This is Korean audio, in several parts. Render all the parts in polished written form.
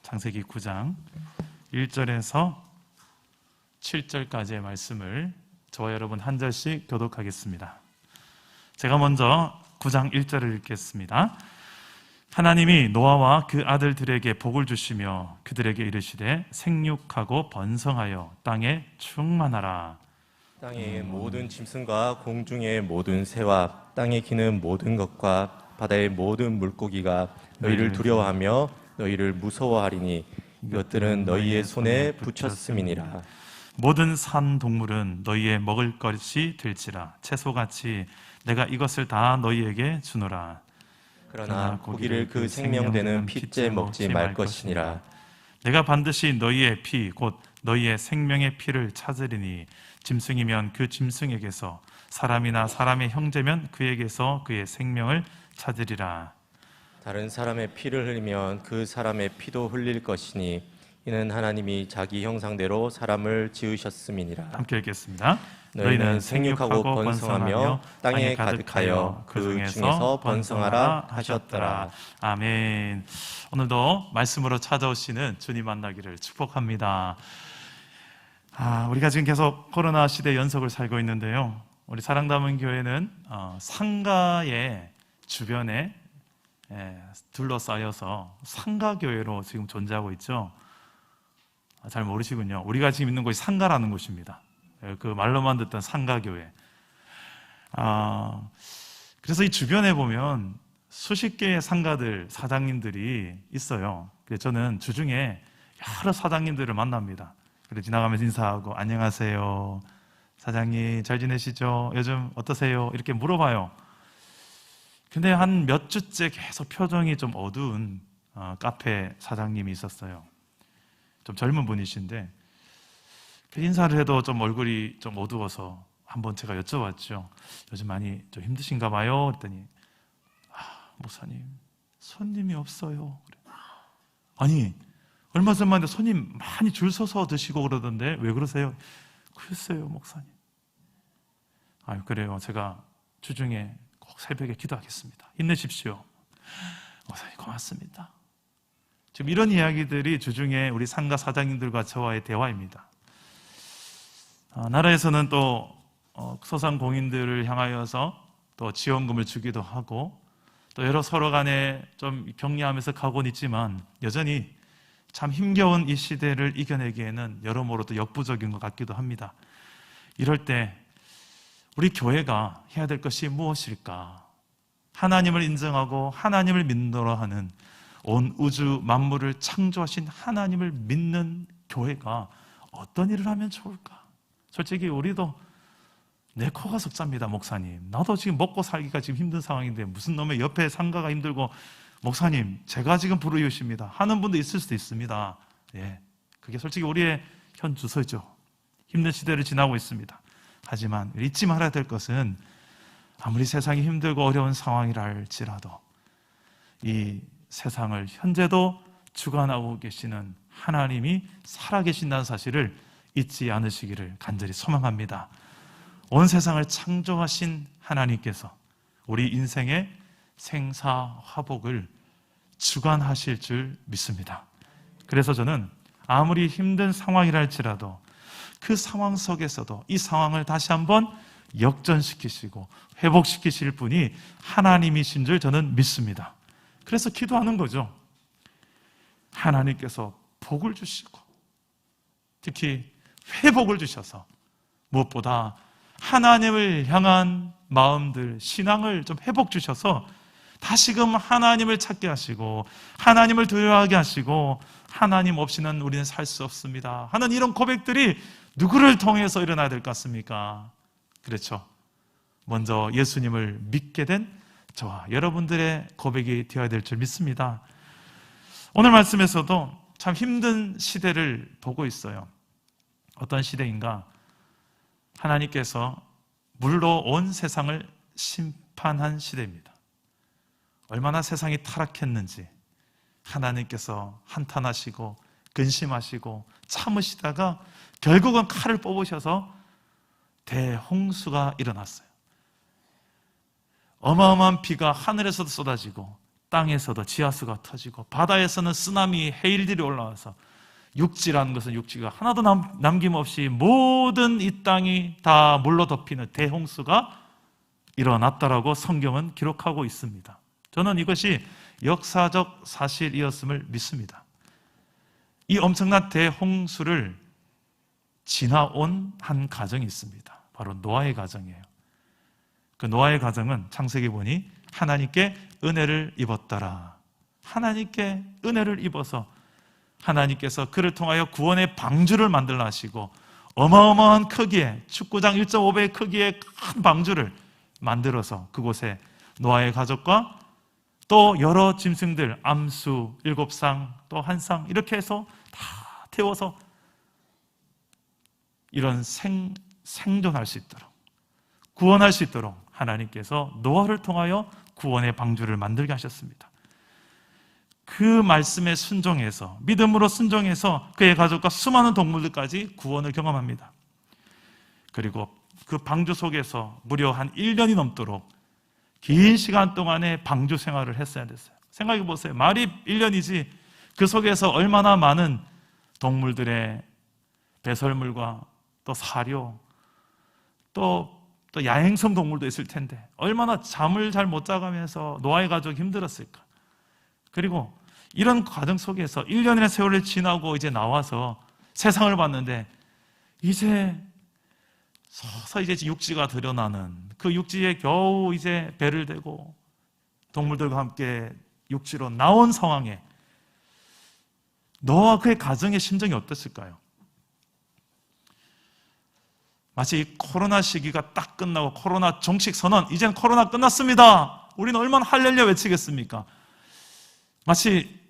창세기 9장 1절에서 7절까지의 말씀을 저와 여러분 한 절씩 교독하겠습니다. 제가 먼저 9장 1절을 읽겠습니다. 하나님이 노아와 그 아들들에게 복을 주시며 그들에게 이르시되 생육하고 번성하여 땅에 충만하라. 땅의 모든 짐승과 공중의 모든 새와 땅에 기는 모든 것과 바다의 모든 물고기가 너희를 두려워하며 너희를 무서워하리니 이것들은 너희의 손에 붙였음이니라. 모든 산 동물은 너희의 먹을 것이 될지라. 채소같이 내가 이것을 다 너희에게 주노라. 그러나 고기를 그 생명되는 피째 먹지 말 것이니라. 내가 반드시 너희의 피 곧 너희의 생명의 피를 찾으리니 짐승이면 그 짐승에게서, 사람이나 사람의 형제면 그에게서 그의 생명을 찾으리라. 다른 사람의 피를 흘리면 그 사람의 피도 흘릴 것이니 이는 하나님이 자기 형상대로 사람을 지으셨음이니라. 함께 읽겠습니다. 너희는 생육하고 번성하며 땅에 가득하여 그 중에서 번성하라 하셨더라. 아멘. 오늘도 말씀으로 찾아오시는 주님 만나기를 축복합니다. 우리가 지금 계속 코로나 시대 연속을 살고 있는데요, 우리 사랑담은 교회는 상가의 주변에 둘러싸여서 상가교회로 지금 존재하고 있죠. 잘 모르시군요. 우리가 지금 있는 곳이 상가라는 곳입니다. 그 말로만 듣던 상가교회. 그래서 이 주변에 보면 수십 개의 상가들 사장님들이 있어요. 그래서 저는 주중에 여러 사장님들을 만납니다. 그래서 지나가면서 인사하고 안녕하세요 사장님 잘 지내시죠? 요즘 어떠세요? 이렇게 물어봐요. 근데 한 몇 주째 계속 표정이 좀 어두운 카페 사장님이 있었어요. 좀 젊은 분이신데 인사를 해도 좀 얼굴이 좀 어두워서 한번 제가 여쭤봤죠. 요즘 많이 좀 힘드신가 봐요. 그랬더니 목사님 손님이 없어요. 아니 얼마 전만 해도 손님 많이 줄 서서 드시고 그러던데 왜 그러세요? 글쎄요 목사님. 그래요. 제가 주중에 꼭 새벽에 기도하겠습니다. 힘내십시오. 목사님 고맙습니다. 지금 이런 이야기들이 주중에 우리 상가 사장님들과 저와의 대화입니다. 나라에서는 또 소상공인들을 향하여서 또 지원금을 주기도 하고 또 여러 서로 간에 좀 격려하면서 가곤 있지만 여전히 참 힘겨운 이 시대를 이겨내기에는 여러모로 또 역부족인 것 같기도 합니다. 이럴 때 우리 교회가 해야 될 것이 무엇일까? 하나님을 인정하고 하나님을 믿노라 하는 온 우주 만물을 창조하신 하나님을 믿는 교회가 어떤 일을 하면 좋을까? 솔직히 우리도 내 코가 석자입니다. 목사님 나도 지금 먹고 살기가 지금 힘든 상황인데 무슨 놈의 옆에 상가가 힘들고 목사님 제가 지금 불우이웃입니다 하는 분도 있을 수도 있습니다. 그게 솔직히 우리의 현 주소죠. 힘든 시대를 지나고 있습니다. 하지만 잊지 말아야 될 것은 아무리 세상이 힘들고 어려운 상황이라 할지라도 이 세상을 현재도 주관하고 계시는 하나님이 살아계신다는 사실을 잊지 않으시기를 간절히 소망합니다. 온 세상을 창조하신 하나님께서 우리 인생의 생사화복을 주관하실 줄 믿습니다. 그래서 저는 아무리 힘든 상황이라 할지라도 그 상황 속에서도 이 상황을 다시 한번 역전시키시고 회복시키실 분이 하나님이신 줄 저는 믿습니다. 그래서 기도하는 거죠. 하나님께서 복을 주시고 특히 회복을 주셔서 무엇보다 하나님을 향한 마음들, 신앙을 좀 회복 주셔서 다시금 하나님을 찾게 하시고 하나님을 두려워하게 하시고 하나님 없이는 우리는 살 수 없습니다 하는 이런 고백들이 누구를 통해서 일어나야 될 것 같습니까? 그렇죠. 먼저 예수님을 믿게 된 저와 여러분들의 고백이 되어야 될 줄 믿습니다. 오늘 말씀에서도 참 힘든 시대를 보고 있어요. 어떤 시대인가? 하나님께서 물로 온 세상을 심판한 시대입니다. 얼마나 세상이 타락했는지 하나님께서 한탄하시고 근심하시고 참으시다가 결국은 칼을 뽑으셔서 대홍수가 일어났어요. 어마어마한 비가 하늘에서도 쏟아지고 땅에서도 지하수가 터지고 바다에서는 쓰나미, 해일들이 올라와서 육지라는 것은 육지가 하나도 남김없이 모든 이 땅이 다 물로 덮이는 대홍수가 일어났다라고 성경은 기록하고 있습니다. 저는 이것이 역사적 사실이었음을 믿습니다. 이 엄청난 대홍수를 지나온 한 가정이 있습니다. 바로 노아의 가정이에요. 그 노아의 가정은 창세기 보니 하나님께 은혜를 입었더라. 하나님께 은혜를 입어서 하나님께서 그를 통하여 구원의 방주를 만들라 하시고 어마어마한 크기의 축구장 1.5배의 크기의 큰 방주를 만들어서 그곳에 노아의 가족과 또 여러 짐승들, 암수 7상 또 한 상 이렇게 해서 다 태워서 이런 생존할 수 있도록 구원할 수 있도록 하나님께서 노아를 통하여 구원의 방주를 만들게 하셨습니다. 그 말씀에 순종해서 믿음으로 순종해서 그의 가족과 수많은 동물들까지 구원을 경험합니다. 그리고 그 방주 속에서 무려 한 1년이 넘도록 긴 시간 동안의 방주 생활을 했어야 됐어요. 생각해 보세요. 말이 1년이지 그 속에서 얼마나 많은 동물들의 배설물과 또 사료 또 야행성 동물도 있을 텐데 얼마나 잠을 잘 못 자가면서 노아의 가족이 힘들었을까. 그리고 이런 과정 속에서 1년의 세월을 지나고 이제 나와서 세상을 봤는데 이제 서서 이제 육지가 드러나는 그 육지에 겨우 이제 배를 대고 동물들과 함께 육지로 나온 상황에 노아와 그의 가정의 심정이 어땠을까요? 마치 이 코로나 시기가 딱 끝나고 코로나 종식 선언, 이젠 코로나 끝났습니다. 우리는 얼마나 할렐루야 외치겠습니까? 마치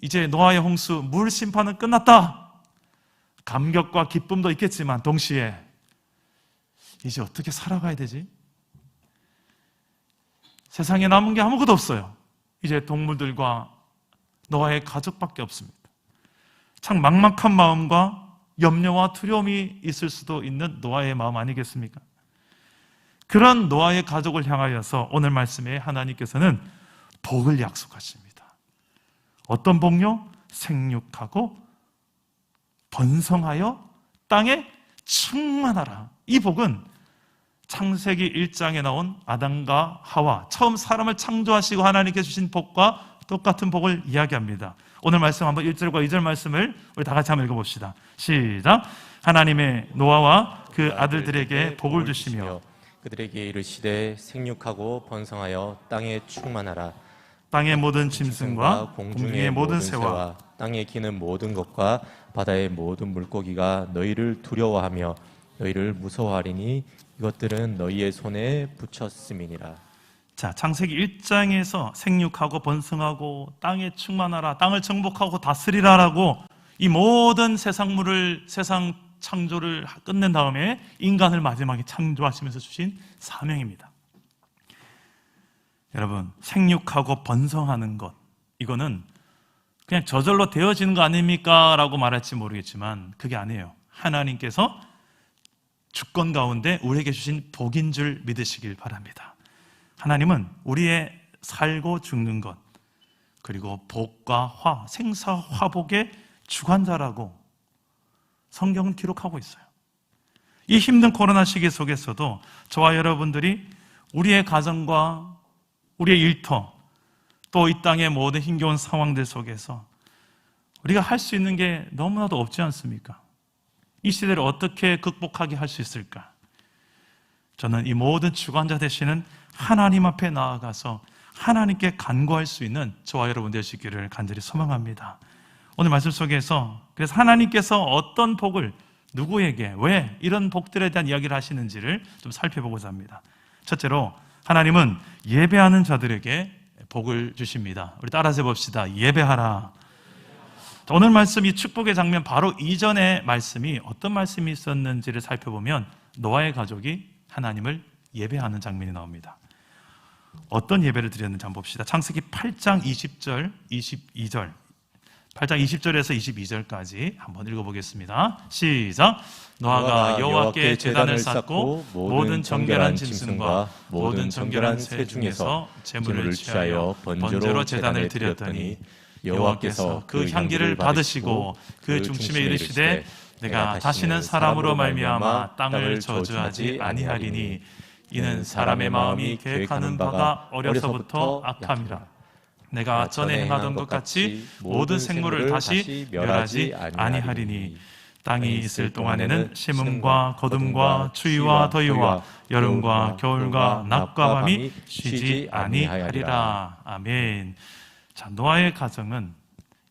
이제 노아의 홍수, 물 심판은 끝났다. 감격과 기쁨도 있겠지만 동시에 이제 어떻게 살아가야 되지? 세상에 남은 게 아무것도 없어요. 이제 동물들과 노아의 가족밖에 없습니다. 참 막막한 마음과 염려와 두려움이 있을 수도 있는 노아의 마음 아니겠습니까? 그런 노아의 가족을 향하여서 오늘 말씀에 하나님께서는 복을 약속하십니다. 어떤 복요? 생육하고 번성하여 땅에 충만하라. 이 복은 창세기 1장에 나온 아담과 하와 처음 사람을 창조하시고 하나님께 주신 복과 똑같은 복을 이야기합니다. 오늘 말씀 한번 1절과 2절 말씀을 우리 다 같이 한번 읽어봅시다. 시작. 하나님의 노아와 그 아들들에게 복을 주시며 그들에게 이르시되 생육하고 번성하여 땅에 충만하라. 땅의 모든 짐승과 공중의 모든 새와 땅에 기는 모든 것과 바다의 모든 물고기가 너희를 두려워하며 너희를 무서워하리니 이것들은 너희의 손에 붙였음이니라. 자, 창세기 1장에서 생육하고 번성하고 땅에 충만하라, 땅을 정복하고 다스리라라고 이 모든 세상 창조를 끝낸 다음에 인간을 마지막에 창조하시면서 주신 사명입니다. 여러분, 생육하고 번성하는 것, 이거는 그냥 저절로 되어지는 거 아닙니까? 라고 말할지 모르겠지만 그게 아니에요. 하나님께서 주권 가운데 우리에게 주신 복인 줄 믿으시길 바랍니다. 하나님은 우리의 살고 죽는 것, 그리고 복과 생사화복의 주관자라고 성경은 기록하고 있어요. 이 힘든 코로나 시기 속에서도 저와 여러분들이 우리의 가정과 우리의 일터, 또 이 땅의 모든 힘겨운 상황들 속에서 우리가 할 수 있는 게 너무나도 없지 않습니까? 이 시대를 어떻게 극복하게 할 수 있을까? 저는 이 모든 주관자 되시는 하나님 앞에 나아가서 하나님께 간구할 수 있는 저와 여러분 되시기를 간절히 소망합니다. 오늘 말씀 속에서 그래서 하나님께서 어떤 복을 누구에게 왜 이런 복들에 대한 이야기를 하시는지를 좀 살펴보고자 합니다. 첫째로 하나님은 예배하는 자들에게 복을 주십니다. 우리 따라서 해봅시다. 예배하라. 오늘 말씀, 이 축복의 장면 바로 이전의 말씀이 어떤 말씀이 있었는지를 살펴보면 노아의 가족이 하나님을 예배하는 장면이 나옵니다. 어떤 예배를 드렸는지 한번 봅시다. 창세기 8장 20절, 22절. 8장 20절에서 22절까지 한번 읽어보겠습니다. 시작. 노아가 여호와께 제단을 쌓고 모든 정결한 짐승과 모든 정결한 새 중에서 제물을 취하여 번제로 제단을 드렸더니 여호와께서 그 향기를 받으시고 그 중심에 이르시되 내가 다시는 사람으로 말미암아 땅을 저주하지 아니하리니 이는 사람의 마음이 계획하는 바가 어려서부터 악함이라. 내가 전에 행하던 것 같이 모든 생물을 다시 멸하지 아니하리니 땅이 있을 동안에는 심음과 거둠과 추위와 더위와 여름과 겨울과 낮과 밤이 쉬지 아니하리라. 아멘. 자, 노아의 가정은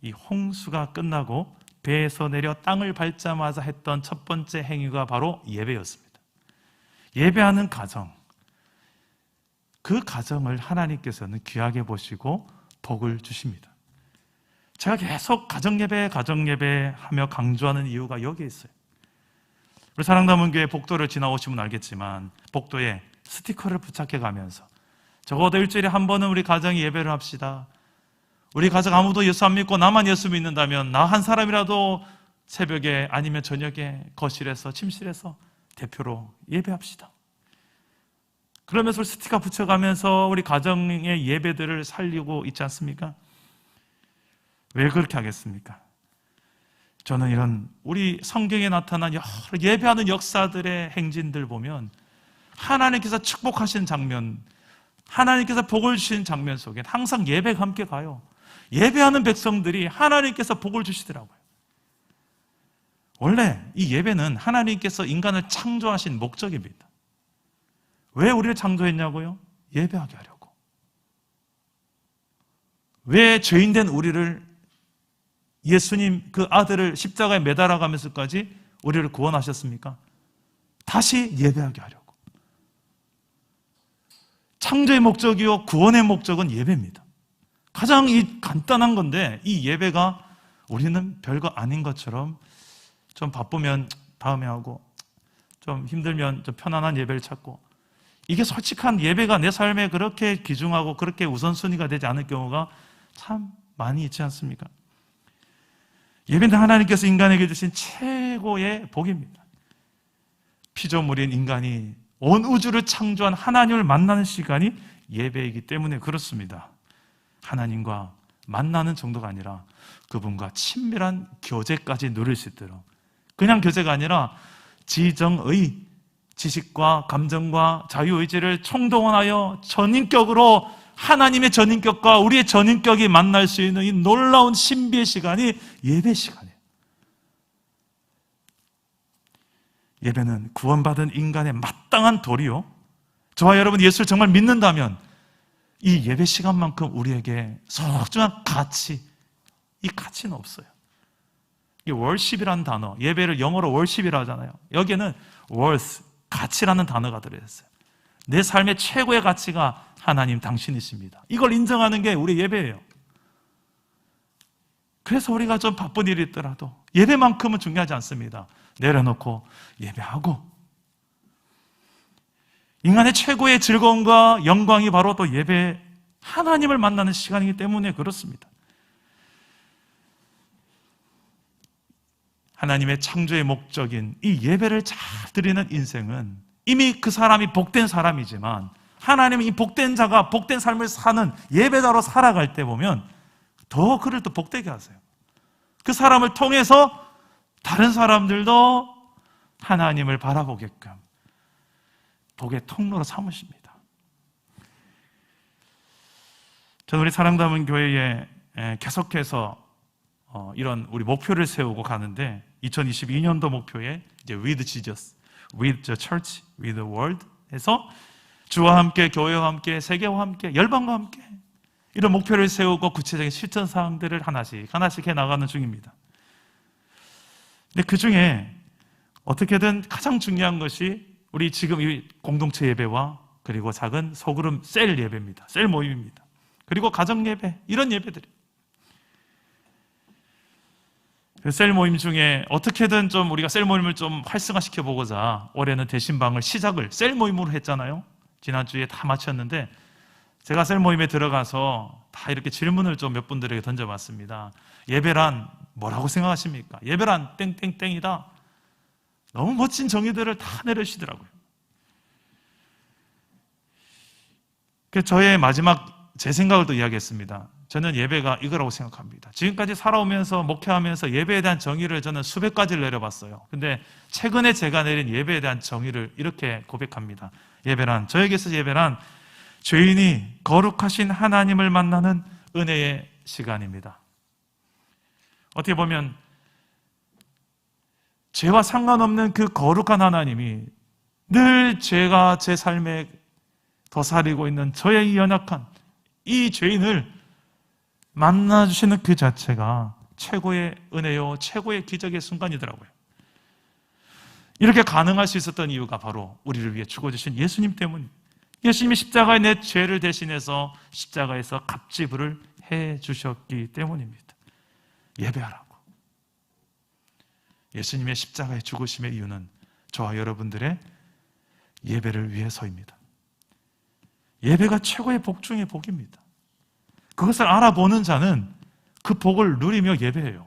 이 홍수가 끝나고 배에서 내려 땅을 밟자마자 했던 첫 번째 행위가 바로 예배였습니다. 예배하는 가정, 그 가정을 하나님께서는 귀하게 보시고 복을 주십니다. 제가 계속 가정예배 하며 강조하는 이유가 여기에 있어요. 우리 사랑남은교회 복도를 지나오시면 알겠지만 복도에 스티커를 부착해 가면서 적어도 일주일에 한 번은 우리 가정이 예배를 합시다. 우리 가정 아무도 예수 안 믿고 나만 예수 믿는다면 나 한 사람이라도 새벽에 아니면 저녁에 거실에서 침실에서 대표로 예배합시다. 그러면서 스티커 붙여가면서 우리 가정의 예배들을 살리고 있지 않습니까? 왜 그렇게 하겠습니까? 저는 이런 우리 성경에 나타난 여러 예배하는 역사들의 행진들 보면 하나님께서 축복하신 장면, 하나님께서 복을 주신 장면 속에 항상 예배가 함께 가요. 예배하는 백성들이 하나님께서 복을 주시더라고요. 원래 이 예배는 하나님께서 인간을 창조하신 목적입니다. 왜 우리를 창조했냐고요? 예배하게 하려고. 왜 죄인된 우리를 예수님 그 아들을 십자가에 매달아 가면서까지 우리를 구원하셨습니까? 다시 예배하게 하려고. 창조의 목적이요 구원의 목적은 예배입니다. 가장 간단한 건데 이 예배가 우리는 별거 아닌 것처럼 좀 바쁘면 다음에 하고 좀 힘들면 좀 편안한 예배를 찾고, 이게 솔직한 예배가 내 삶에 그렇게 귀중하고 그렇게 우선순위가 되지 않을 경우가 참 많이 있지 않습니까? 예배는 하나님께서 인간에게 주신 최고의 복입니다. 피조물인 인간이 온 우주를 창조한 하나님을 만나는 시간이 예배이기 때문에 그렇습니다. 하나님과 만나는 정도가 아니라 그분과 친밀한 교제까지 누릴 수 있도록, 그냥 교제가 아니라 지정의 지식과 감정과 자유의지를 총동원하여 전인격으로 하나님의 전인격과 우리의 전인격이 만날 수 있는 이 놀라운 신비의 시간이 예배 시간이에요. 예배는 구원받은 인간의 마땅한 도리요, 저와 여러분 예수를 정말 믿는다면 이 예배 시간만큼 우리에게 소중한 가치, 이 가치는 없어요. 이 worship이라는 단어, 예배를 영어로 worship이라 하잖아요. 여기에는 worth, 가치라는 단어가 들어있어요. 내 삶의 최고의 가치가 하나님 당신이십니다. 이걸 인정하는 게 우리 예배예요. 그래서 우리가 좀 바쁜 일이 있더라도 예배만큼은 중요하지 않습니다. 내려놓고 예배하고, 인간의 최고의 즐거움과 영광이 바로 또 예배, 하나님을 만나는 시간이기 때문에 그렇습니다. 하나님의 창조의 목적인 이 예배를 잘 드리는 인생은 이미 그 사람이 복된 사람이지만 하나님은 이 복된 자가 복된 삶을 사는 예배자로 살아갈 때 보면 더 그를 또 복되게 하세요. 그 사람을 통해서 다른 사람들도 하나님을 바라보게끔 복의 통로로 삼으십니다. 저는 우리 사랑 담은 교회에 계속해서 이런 우리 목표를 세우고 가는데 2022년도 목표에 이제 with Jesus, with the church, with the world 해서 주와 함께, 교회와 함께, 세계와 함께, 열방과 함께 이런 목표를 세우고 구체적인 실천 사항들을 하나씩 해나가는 중입니다. 근데 그 중에 어떻게든 가장 중요한 것이 우리 지금 이 공동체 예배와 그리고 작은 소그룹 셀 예배입니다. 셀 모임입니다. 그리고 가정 예배, 이런 예배들이. 그 셀 모임 중에 어떻게든 좀 우리가 셀 모임을 좀 활성화시켜 보고자 올해는 대신방을 시작을 셀 모임으로 했잖아요. 지난주에 다 마쳤는데 제가 셀 모임에 들어가서 다 이렇게 질문을 좀 몇 분들에게 던져봤습니다. 예배란 뭐라고 생각하십니까? 예배란 땡땡땡이다. 너무 멋진 정의들을 다 내려주시더라고요. 그래서 저의 마지막 제 생각을 또 이야기했습니다. 저는 예배가 이거라고 생각합니다. 지금까지 살아오면서 목회하면서 예배에 대한 정의를 저는 수백 가지를 내려봤어요. 근데 최근에 제가 내린 예배에 대한 정의를 이렇게 고백합니다. 예배란, 저에게서 예배란 죄인이 거룩하신 하나님을 만나는 은혜의 시간입니다. 어떻게 보면 죄와 상관없는 그 거룩한 하나님이 늘 죄가 제 삶에 도사리고 있는 저의 이 연약한 이 죄인을 만나주시는 그 자체가 최고의 은혜요, 최고의 기적의 순간이더라고요. 이렇게 가능할 수 있었던 이유가 바로 우리를 위해 죽어주신 예수님 때문입니다. 예수님이 십자가에 내 죄를 대신해서 십자가에서 갑지불을 해주셨기 때문입니다. 예배하라고. 예수님의 십자가의 죽으심의 이유는 저와 여러분들의 예배를 위해서입니다. 예배가 최고의 복 중의 복입니다. 그것을 알아보는 자는 그 복을 누리며 예배해요.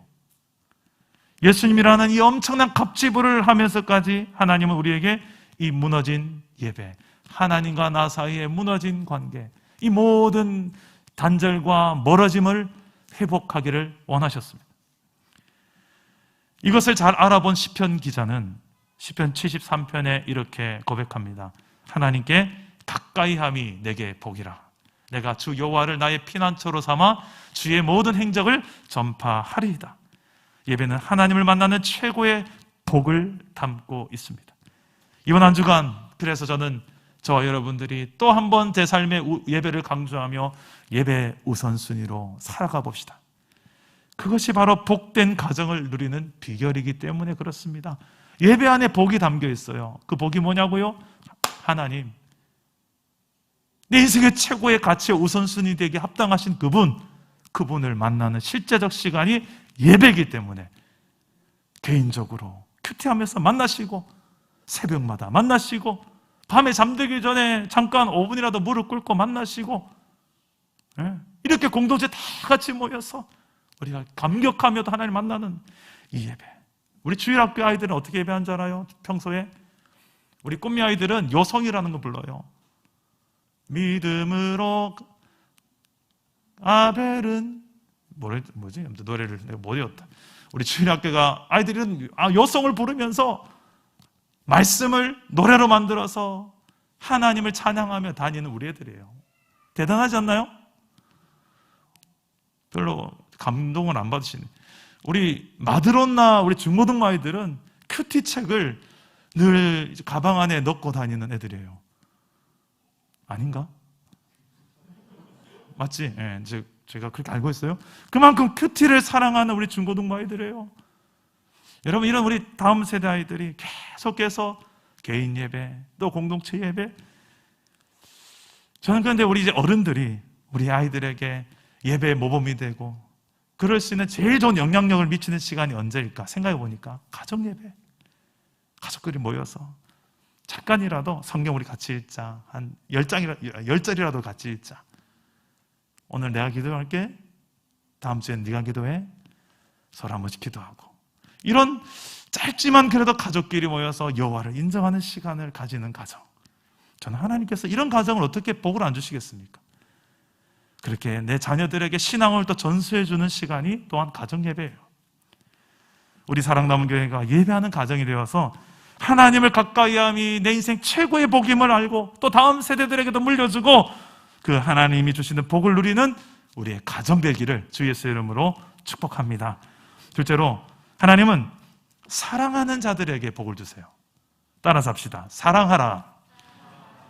예수님이라는 이 엄청난 갑지불을 하면서까지 하나님은 우리에게 이 무너진 예배, 하나님과 나 사이의 무너진 관계, 이 모든 단절과 멀어짐을 회복하기를 원하셨습니다. 이것을 잘 알아본 시편 기자는 시편 73편에 이렇게 고백합니다. 하나님께 가까이함이 내게 복이라. 내가 주 여호와를 나의 피난처로 삼아 주의 모든 행적을 전파하리이다. 예배는 하나님을 만나는 최고의 복을 담고 있습니다. 이번 한 주간 그래서 저는 저와 여러분들이 또 한 번 제 삶의 예배를 강조하며 예배 우선순위로 살아가 봅시다. 그것이 바로 복된 가정을 누리는 비결이기 때문에 그렇습니다. 예배 안에 복이 담겨 있어요. 그 복이 뭐냐고요? 하나님, 내 인생의 최고의 가치의 우선순위 되게 합당하신 그분을 만나는 실제적 시간이 예배이기 때문에 개인적으로 큐티하면서 만나시고 새벽마다 만나시고 밤에 잠들기 전에 잠깐 5분이라도 무릎 꿇고 만나시고 이렇게 공동체 다 같이 모여서 우리가 감격하며도 하나님 만나는 이 예배. 우리 주일학교 아이들은 어떻게 예배하는 줄 알아요? 평소에 우리 꿈미 아이들은 요성이라는 거 불러요. 믿음으로 아벨은 뭐지? 노래를 내가 못 외웠다. 우리 주일학교가 아이들은 요성을 부르면서 말씀을 노래로 만들어서 하나님을 찬양하며 다니는 우리 애들이에요. 대단하지 않나요? 별로 감동을 안 받으시네. 우리 마드론나 우리 중고등부 아이들은 큐티 책을 늘 가방 안에 넣고 다니는 애들이에요. 아닌가? 맞지? 예, 제가 그렇게 알고 있어요. 그만큼 큐티를 사랑하는 우리 중고등부 아이들이에요. 여러분, 이런 우리 다음 세대 아이들이 계속해서 개인 예배, 또 공동체 예배. 저는 그런데 우리 이제 어른들이 우리 아이들에게 예배의 모범이 되고 그럴 수 있는 제일 좋은 영향력을 미치는 시간이 언제일까 생각해 보니까 가정 예배. 가족들이 모여서 잠깐이라도 성경 우리 같이 읽자. 한 10절이라도 같이 읽자. 오늘 내가 기도할게. 다음 주엔 네가 기도해. 서로 한 번씩 기도하고. 이런 짧지만 그래도 가족끼리 모여서 여호와를 인정하는 시간을 가지는 가정. 저는 하나님께서 이런 가정을 어떻게 복을 안 주시겠습니까? 그렇게 내 자녀들에게 신앙을 또 전수해 주는 시간이 또한 가정 예배예요. 우리 사랑남은 교회가 예배하는 가정이 되어서 하나님을 가까이함이 내 인생 최고의 복임을 알고 또 다음 세대들에게도 물려주고 그 하나님이 주시는 복을 누리는 우리의 가정 되기를 주 예수의 이름으로 축복합니다. 둘째로 하나님은 사랑하는 자들에게 복을 주세요. 따라서 합시다. 사랑하라.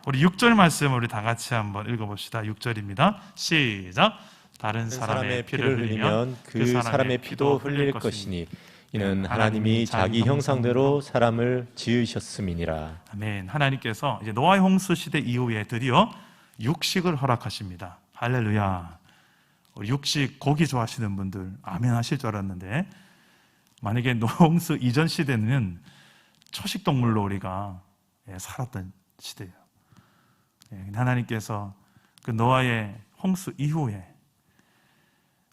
우리 6절 말씀을 우리 다 같이 한번 읽어봅시다. 6절입니다. 시작. 다른 사람의 피를 흘리면 그 사람의 피도 흘릴 것이니 이는 하나님이 자기 형상대로 사람을 지으셨음이니라. 아멘. 하나님께서 이제 노아의 홍수 시대 이후에 드디어 육식을 허락하십니다. 할렐루야. 우리 육식 고기 좋아하시는 분들 아멘 하실 줄 알았는데 만약에 노홍수 이전 시대는 초식 동물로 우리가 살았던 시대예요. 하나님께서 그 노아의 홍수 이후에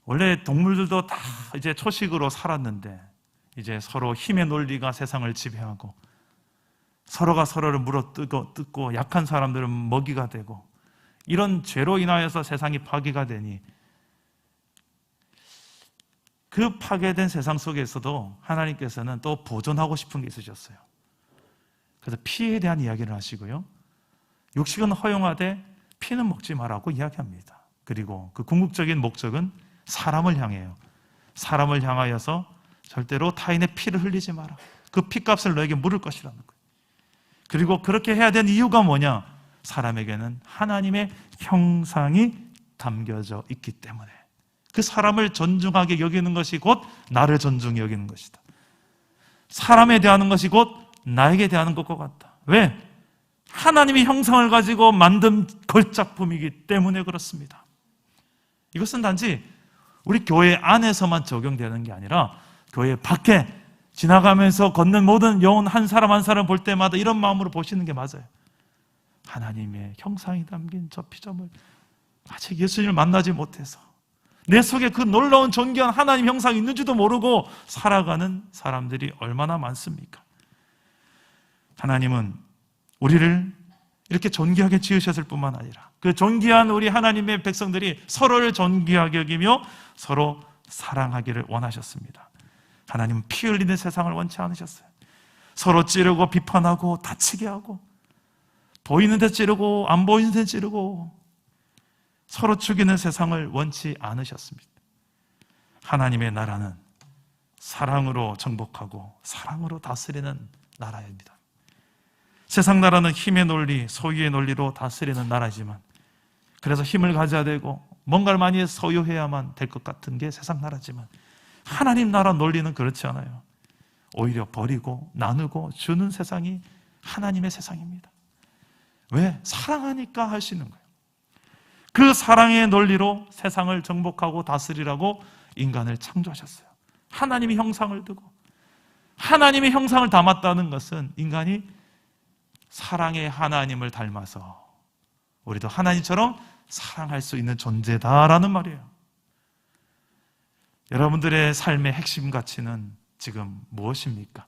원래 동물들도 다 이제 초식으로 살았는데 이제 서로 힘의 논리가 세상을 지배하고 서로가 서로를 물어뜯고 약한 사람들은 먹이가 되고 이런 죄로 인하여서 세상이 파괴가 되니 그 파괴된 세상 속에서도 하나님께서는 또 보존하고 싶은 게 있으셨어요. 그래서 피에 대한 이야기를 하시고요. 육식은 허용하되 피는 먹지 말라고 이야기합니다. 그리고 그 궁극적인 목적은 사람을 향해요. 사람을 향하여서 절대로 타인의 피를 흘리지 마라. 그 피값을 너에게 물을 것이라는 거예요. 그리고 그렇게 해야 되는 이유가 뭐냐? 사람에게는 하나님의 형상이 담겨져 있기 때문에 그 사람을 존중하게 여기는 것이 곧 나를 존중히 여기는 것이다. 사람에 대하는 것이 곧 나에게 대하는 것과 같다. 왜? 하나님의 형상을 가지고 만든 걸작품이기 때문에 그렇습니다. 이것은 단지 우리 교회 안에서만 적용되는 게 아니라 교회 밖에 지나가면서 걷는 모든 영혼 한 사람 한 사람 볼 때마다 이런 마음으로 보시는 게 맞아요. 하나님의 형상이 담긴 저 피조물, 아직 예수님을 만나지 못해서 내 속에 그 놀라운 존귀한 하나님 형상이 있는지도 모르고 살아가는 사람들이 얼마나 많습니까? 하나님은 우리를 이렇게 존귀하게 지으셨을 뿐만 아니라 그 존귀한 우리 하나님의 백성들이 서로를 존귀하게 여기며 서로 사랑하기를 원하셨습니다. 하나님은 피 흘리는 세상을 원치 않으셨어요. 서로 찌르고 비판하고 다치게 하고 보이는 데 찌르고 안 보이는 데 찌르고 서로 죽이는 세상을 원치 않으셨습니다. 하나님의 나라는 사랑으로 정복하고 사랑으로 다스리는 나라입니다. 세상 나라는 힘의 논리, 소유의 논리로 다스리는 나라지만 그래서 힘을 가져야 되고 뭔가를 많이 소유해야만 될 것 같은 게 세상 나라지만 하나님 나라 논리는 그렇지 않아요. 오히려 버리고 나누고 주는 세상이 하나님의 세상입니다. 왜? 사랑하니까 할 수 있는 거예요. 그 사랑의 논리로 세상을 정복하고 다스리라고 인간을 창조하셨어요. 하나님의 형상을 두고 하나님의 형상을 담았다는 것은 인간이 사랑의 하나님을 닮아서 우리도 하나님처럼 사랑할 수 있는 존재다라는 말이에요. 여러분들의 삶의 핵심 가치는 지금 무엇입니까?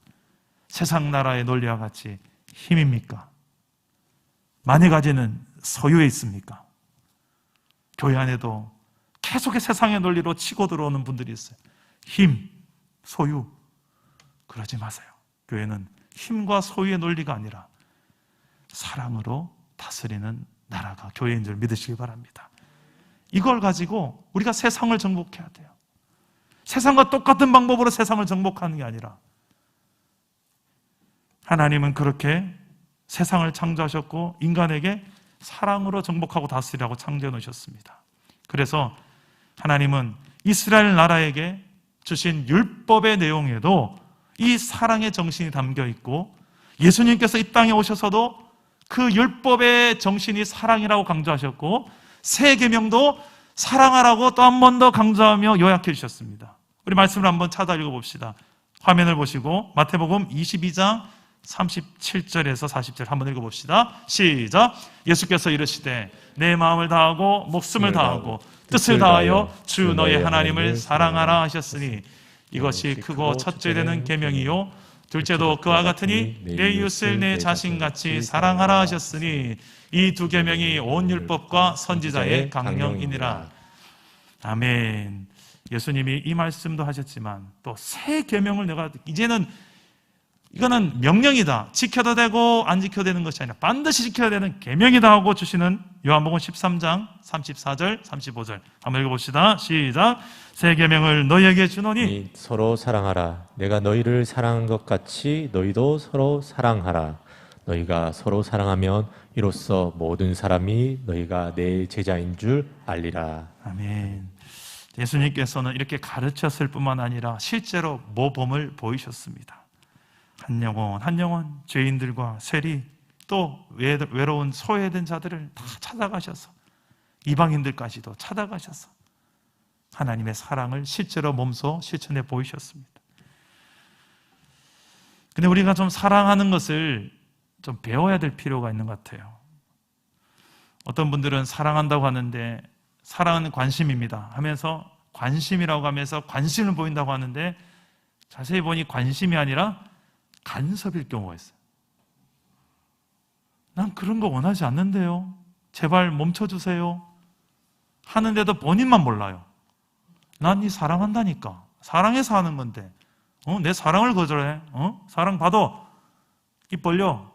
세상 나라의 논리와 같이 힘입니까? 많이 가지는 소유에 있습니까? 교회 안에도 계속해 세상의 논리로 치고 들어오는 분들이 있어요. 힘, 소유. 그러지 마세요. 교회는 힘과 소유의 논리가 아니라 사랑으로 다스리는 나라가 교회인 줄 믿으시기 바랍니다. 이걸 가지고 우리가 세상을 정복해야 돼요. 세상과 똑같은 방법으로 세상을 정복하는 게 아니라 하나님은 그렇게 세상을 창조하셨고 인간에게 사랑으로 정복하고 다스리라고 창조해 놓으셨습니다. 그래서 하나님은 이스라엘 나라에게 주신 율법의 내용에도 이 사랑의 정신이 담겨 있고 예수님께서 이 땅에 오셔서도 그 율법의 정신이 사랑이라고 강조하셨고 새 계명도 사랑하라고 또 한 번 더 강조하며 요약해 주셨습니다. 우리 말씀을 한번 찾아 읽어봅시다. 화면을 보시고 마태복음 22장 37절에서 40절 한번 읽어봅시다. 시작. 예수께서 이르시되 내 마음을 다하고 목숨을 다하고 뜻을 다하여 주 너의 하나님을 사랑하라 하셨으니 이것이 크고 첫째 되는 계명이요 둘째도 그와 같으니 내 이웃을 내 자신같이 사랑하라 하셨으니 이 두 계명이 온 율법과 선지자의 강령이니라. 아멘. 예수님이 이 말씀도 하셨지만 또 새 계명을 내가 이제는 이거는 명령이다. 지켜도 되고 안 지켜도 되는 것이 아니라 반드시 지켜야 되는 계명이다 하고 주시는 요한복음 13장 34절 35절 한번 읽어봅시다. 시작. 새 계명을 너희에게 주노니 서로 사랑하라. 내가 너희를 사랑한 것 같이 너희도 서로 사랑하라. 너희가 서로 사랑하면 이로써 모든 사람이 너희가 내 제자인 줄 알리라. 아멘. 예수님께서는 이렇게 가르쳤을 뿐만 아니라 실제로 모범을 보이셨습니다. 한 영혼 죄인들과 세리 또 외로운 소외된 자들을 다 찾아가셔서 이방인들까지도 찾아가셔서 하나님의 사랑을 실제로 몸소 실천해 보이셨습니다. 근데 우리가 좀 사랑하는 것을 좀 배워야 될 필요가 있는 것 같아요. 어떤 분들은 사랑한다고 하는데 사랑은 관심입니다 하면서 관심이라고 하면서 관심을 보인다고 하는데 자세히 보니 관심이 아니라 간섭일 경우가 있어요. 난 그런 거 원하지 않는데요. 제발 멈춰주세요. 하는데도 본인만 몰라요. 난 이 사랑한다니까. 사랑해서 하는 건데. 내 사랑을 거절해. 사랑 받아. 입 벌려.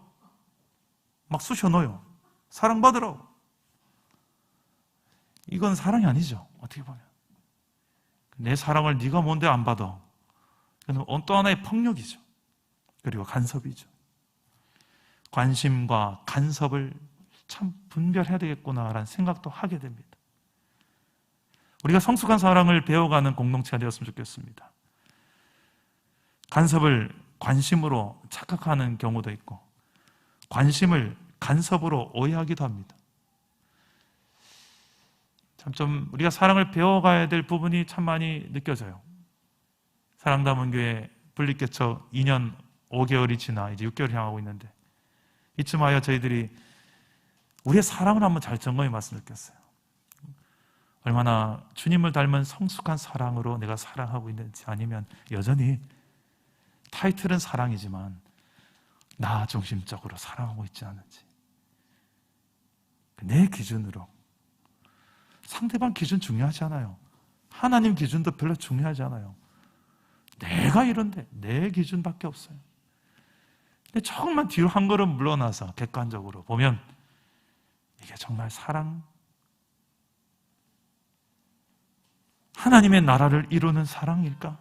막 쑤셔 넣어요. 사랑받으라고. 이건 사랑이 아니죠. 어떻게 보면. 내 사랑을 네가 뭔데 안 받아. 이건 또 하나의 폭력이죠. 그리고 간섭이죠. 관심과 간섭을 참 분별해야 되겠구나라는 생각도 하게 됩니다. 우리가 성숙한 사랑을 배워가는 공동체가 되었으면 좋겠습니다. 간섭을 관심으로 착각하는 경우도 있고 관심을 간섭으로 오해하기도 합니다. 참 좀 우리가 사랑을 배워가야 될 부분이 참 많이 느껴져요. 사랑담은 교회 분립개척 2년 5개월이 지나 이제 6개월을 향하고 있는데 이쯤 하여 저희들이 우리의 사랑을 한번 잘 점검해 봤으면 좋겠어요. 얼마나 주님을 닮은 성숙한 사랑으로 내가 사랑하고 있는지, 아니면 여전히 타이틀은 사랑이지만 나 중심적으로 사랑하고 있지 않은지, 내 기준으로. 상대방 기준 중요하지 않아요. 하나님 기준도 별로 중요하지 않아요. 내가 이런데 내 기준밖에 없어요. 근데 조금만 뒤로 한 걸음 물러나서 객관적으로 보면 이게 정말 사랑, 하나님의 나라를 이루는 사랑일까?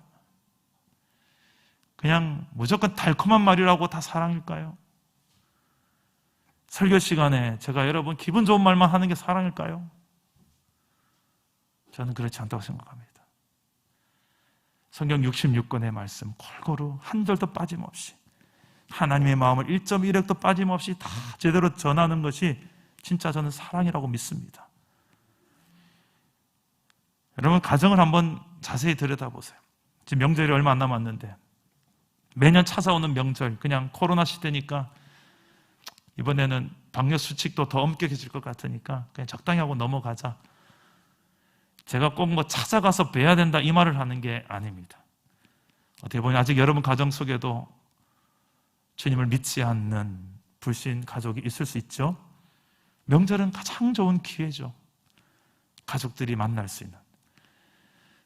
그냥 무조건 달콤한 말이라고 다 사랑일까요? 설교 시간에 제가 여러분 기분 좋은 말만 하는 게 사랑일까요? 저는 그렇지 않다고 생각합니다. 성경 66권의 말씀 골고루 한 절도 빠짐없이 하나님의 마음을 1.1핵도 빠짐없이 다 제대로 전하는 것이 진짜 저는 사랑이라고 믿습니다. 여러분, 가정을 한번 자세히 들여다보세요. 지금 명절이 얼마 안 남았는데 매년 찾아오는 명절, 그냥 코로나 시대니까 이번에는 방역 수칙도 더 엄격해질 것 같으니까 그냥 적당히 하고 넘어가자. 제가 꼭 뭐 찾아가서 뵈야 된다 이 말을 하는 게 아닙니다. 어떻게 보면 아직 여러분 가정 속에도 주님을 믿지 않는 불신 가족이 있을 수 있죠. 명절은 가장 좋은 기회죠. 가족들이 만날 수 있는.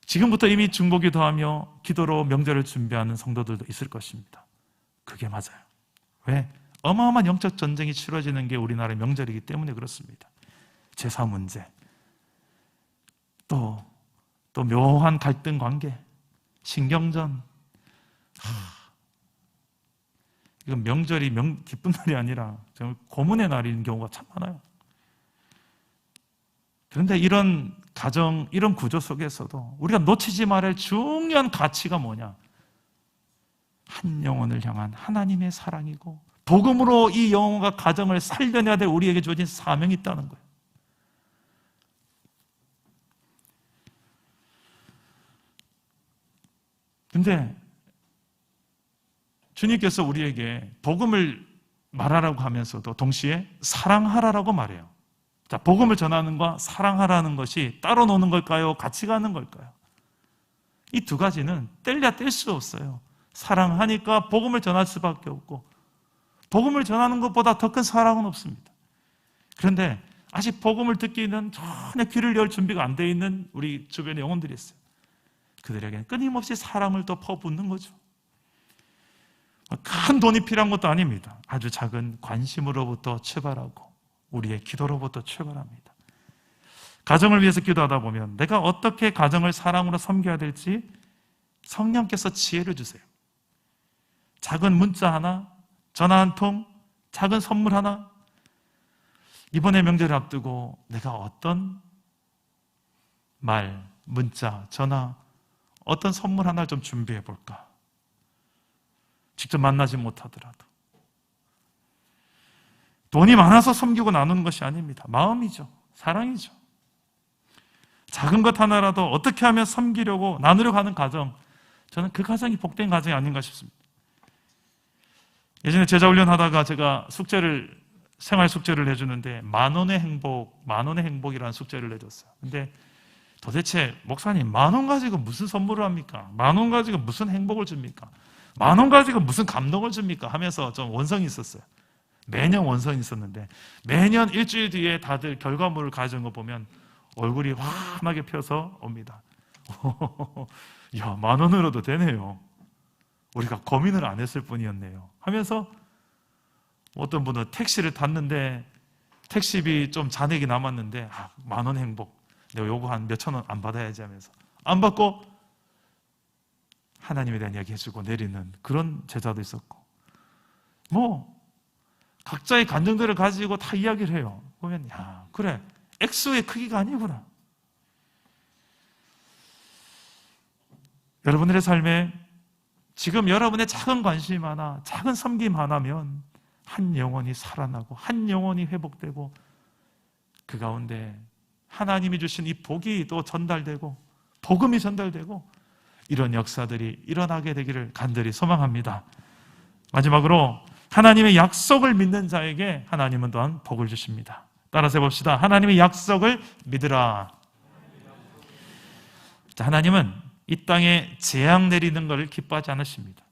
지금부터 이미 중보기도하며 기도로 명절을 준비하는 성도들도 있을 것입니다. 그게 맞아요. 왜? 어마어마한 영적 전쟁이 치러지는 게 우리나라의 명절이기 때문에 그렇습니다. 제사 문제, 또 묘한 갈등 관계, 신경전. 이건 명절이 기쁜 날이 아니라 정말 고문의 날인 경우가 참 많아요. 그런데 이런 가정, 이런 구조 속에서도 우리가 놓치지 말아야 할 중요한 가치가 뭐냐? 한 영혼을 향한 하나님의 사랑이고 복음으로 이 영혼과 가정을 살려내야 될 우리에게 주어진 사명이 있다는 거예요. 근데 주님께서 우리에게 복음을 말하라고 하면서도 동시에 사랑하라라고 말해요. 자, 복음을 전하는 것과 사랑하라는 것이 따로 노는 걸까요? 같이 가는 걸까요? 이 두 가지는 뗄래야 뗄 수 없어요. 사랑하니까 복음을 전할 수밖에 없고 복음을 전하는 것보다 더 큰 사랑은 없습니다. 그런데 아직 복음을 듣기는 전혀 귀를 열 준비가 안 돼 있는 우리 주변의 영혼들이 있어요. 그들에게는 끊임없이 사랑을 또 퍼붓는 거죠. 큰 돈이 필요한 것도 아닙니다. 아주 작은 관심으로부터 출발하고 우리의 기도로부터 출발합니다. 가정을 위해서 기도하다 보면 내가 어떻게 가정을 사랑으로 섬겨야 될지 성령께서 지혜를 주세요. 작은 문자 하나, 전화 한 통, 작은 선물 하나. 이번에 명절을 앞두고 내가 어떤 말, 문자, 전화, 어떤 선물 하나를 좀 준비해 볼까? 직접 만나지 못하더라도. 돈이 많아서 섬기고 나누는 것이 아닙니다. 마음이죠. 사랑이죠. 작은 것 하나라도 어떻게 하면 섬기려고 나누려고 하는 가정, 저는 그 가정이 복된 가정이 아닌가 싶습니다. 예전에 제자훈련 하다가 제가 숙제를 생활 숙제를 내주는데 만 원의 행복이라는 숙제를 내줬어요. 근데 도대체 목사님, 10,000원 가지고 무슨 선물을 합니까? 10,000원 가지고 무슨 행복을 줍니까? 10,000원 가지고 무슨 감동을 줍니까? 하면서 좀 원성이 있었어요. 매년 원성이 있었는데 매년 일주일 뒤에 다들 결과물을 가져온 거 보면 얼굴이 환하게 펴서 옵니다. 야, 10,000원으로도 되네요. 우리가 고민을 안 했을 뿐이었네요. 하면서 어떤 분은 택시를 탔는데 택시비 좀 잔액이 남았는데 10,000원 행복. 내가 요거 한 몇천 원 안 받아야지 하면서 안 받고 하나님에 대한 이야기 해주고 내리는 그런 제자도 있었고, 뭐 각자의 감정들을 가지고 다 이야기를 해요. 보면 야, 그래, 액수의 크기가 아니구나. 여러분들의 삶에 지금 여러분의 작은 관심 하나, 작은 섬김 하나면 한 영혼이 살아나고 한 영혼이 회복되고 그 가운데 하나님이 주신 이 복이 또 전달되고 복음이 전달되고 이런 역사들이 일어나게 되기를 간절히 소망합니다. 마지막으로 하나님의 약속을 믿는 자에게 하나님은 또한 복을 주십니다. 따라서 해봅시다. 하나님의 약속을 믿으라. 자, 하나님은 이 땅에 재앙 내리는 것을 기뻐하지 않으십니다.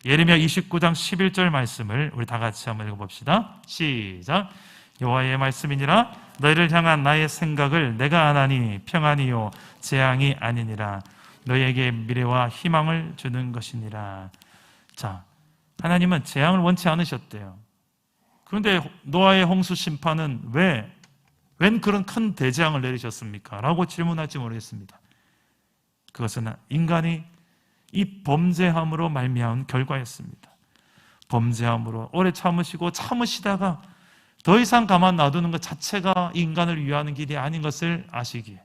예레미야 29장 11절 말씀을 우리 다 같이 한번 읽어봅시다. 시작. 여호와의 말씀이니라. 너희를 향한 나의 생각을 내가 아나니 평안이요 재앙이 아니니라. 너희에게 미래와 희망을 주는 것이니라. 자, 하나님은 재앙을 원치 않으셨대요. 그런데 노아의 홍수 심판은 웬 그런 큰 대재앙을 내리셨습니까? 라고 질문할지 모르겠습니다. 그것은 인간이 이 범죄함으로 말미암은 결과였습니다. 범죄함으로 오래 참으시다가 더 이상 가만 놔두는 것 자체가 인간을 위하는 길이 아닌 것을 아시기에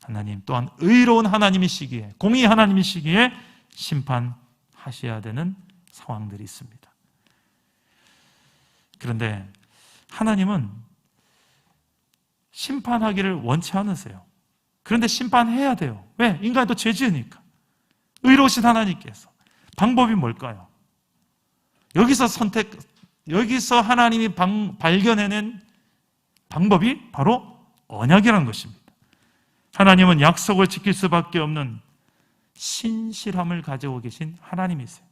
하나님 또한 의로운 하나님이시기에, 공의 하나님이시기에 심판하셔야 되는 상황들이 있습니다. 그런데 하나님은 심판하기를 원치 않으세요. 그런데 심판해야 돼요. 왜? 인간이 또 죄 지으니까. 의로우신 하나님께서. 방법이 뭘까요? 여기서 하나님이 발견해낸 방법이 바로 언약이라는 것입니다. 하나님은 약속을 지킬 수밖에 없는 신실함을 가지고 계신 하나님이세요.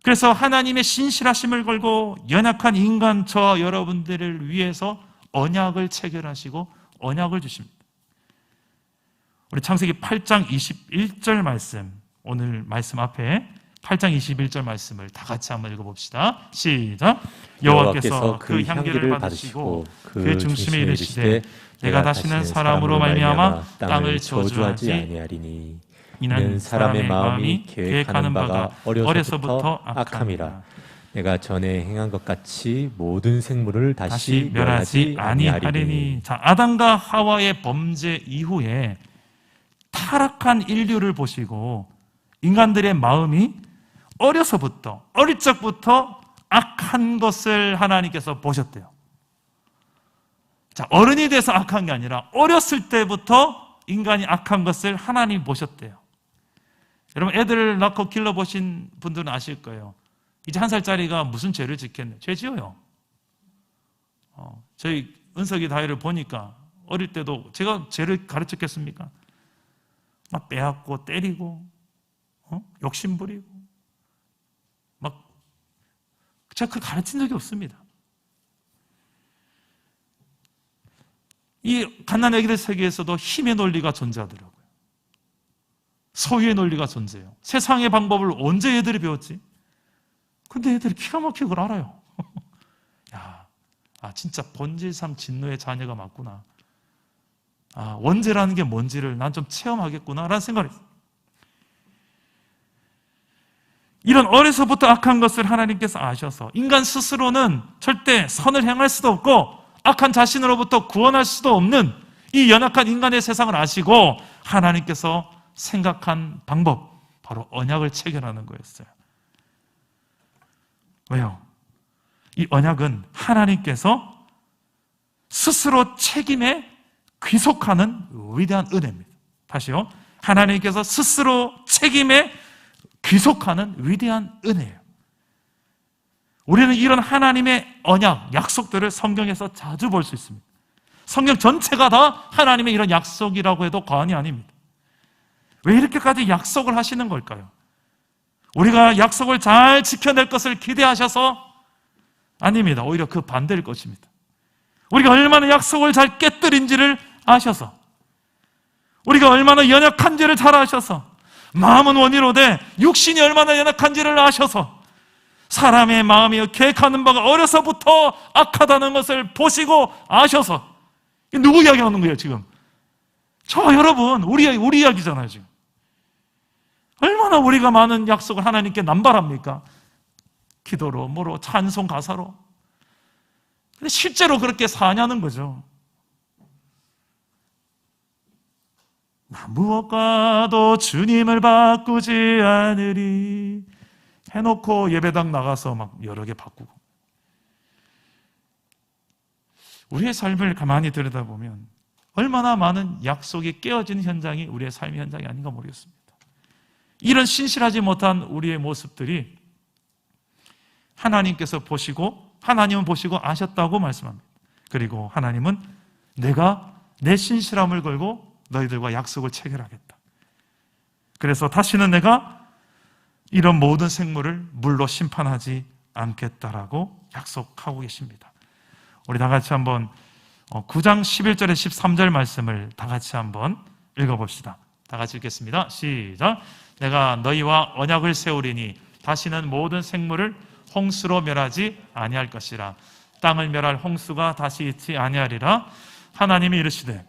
그래서 하나님의 신실하심을 걸고 연약한 인간 저와 여러분들을 위해서 언약을 체결하시고 언약을 주십니다. 우리 창세기 8장 21절 말씀, 오늘 말씀 앞에 8장 21절 말씀을 다 같이 한번 읽어봅시다. 시작. 여호와께서 그 향기를 받으시고 그 중심에 이르시되 내가 다시는 사람으로 말미암아 땅을 저주하지 아니하리니 이는 사람의 마음이 계획하는 바가 어려서부터 악함이라. 내가 전에 행한 것 같이 모든 생물을 다시 멸하지 아니하리니. 자, 아담과 하와의 범죄 이후에 타락한 인류를 보시고 인간들의 마음이 어릴 적부터 악한 것을 하나님께서 보셨대요. 자, 어른이 돼서 악한 게 아니라 어렸을 때부터 인간이 악한 것을 하나님이 보셨대요. 여러분, 애들을 낳고 길러보신 분들은 아실 거예요. 이제 1살짜리가 무슨 죄를 짓겠네. 죄 지어요. 저희 은석이 다이를 보니까 어릴 때도 제가 죄를 가르쳤겠습니까? 막 빼앗고 때리고 욕심부리고 막 제가 그걸 가르친 적이 없습니다. 이 갓난 아기들 세계에서도 힘의 논리가 존재하더라고요. 소유의 논리가 존재해요. 세상의 방법을 언제 애들이 배웠지? 근데 애들이 기가 막히게 그걸 알아요. 야, 진짜 본질상 진노의 자녀가 맞구나. 원죄라는 게 뭔지를 난 좀 체험하겠구나 라는 생각을 했어요. 이런 어려서부터 악한 것을 하나님께서 아셔서 인간 스스로는 절대 선을 행할 수도 없고 악한 자신으로부터 구원할 수도 없는 이 연약한 인간의 세상을 아시고 하나님께서 생각한 방법, 바로 언약을 체결하는 거였어요. 왜요? 이 언약은 하나님께서 스스로 책임에 귀속하는 위대한 은혜입니다. 다시요. 하나님께서 스스로 책임에 귀속하는 위대한 은혜예요. 우리는 이런 하나님의 언약, 약속들을 성경에서 자주 볼 수 있습니다. 성경 전체가 다 하나님의 이런 약속이라고 해도 과언이 아닙니다. 왜 이렇게까지 약속을 하시는 걸까요? 우리가 약속을 잘 지켜낼 것을 기대하셔서? 아닙니다. 오히려 그 반대일 것입니다. 우리가 얼마나 약속을 잘 깨뜨린지를 아셔서, 우리가 얼마나 연약한지를 잘 아셔서, 마음은 원이로되 육신이 얼마나 연약한지를 아셔서, 사람의 마음이 계획하는 바가 어려서부터 악하다는 것을 보시고 아셔서. 누구 이야기하는 거예요 지금? 저 여러분, 우리 이야기잖아요 지금. 얼마나 우리가 많은 약속을 하나님께 남발합니까? 기도로, 뭐로, 찬송 가사로. 근데 실제로 그렇게 사냐는 거죠. 나 무엇과도 주님을 바꾸지 않으리 해놓고 예배당 나가서 막 여러 개 바꾸고. 우리의 삶을 가만히 들여다보면 얼마나 많은 약속이 깨어지는 현장이 우리의 삶의 현장이 아닌가 모르겠습니다. 이런 신실하지 못한 우리의 모습들이 하나님께서 보시고, 하나님은 보시고 아셨다고 말씀합니다. 그리고 하나님은 내가 내 신실함을 걸고 너희들과 약속을 체결하겠다. 그래서 다시는 내가 이런 모든 생물을 물로 심판하지 않겠다라고 약속하고 계십니다. 우리 다 같이 한번 9장 11절에 13절 말씀을 다 같이 한번 읽어봅시다. 다 같이 읽겠습니다. 시작. 내가 너희와 언약을 세우리니 다시는 모든 생물을 홍수로 멸하지 아니할 것이라. 땅을 멸할 홍수가 다시 있지 아니하리라. 하나님이 이르시되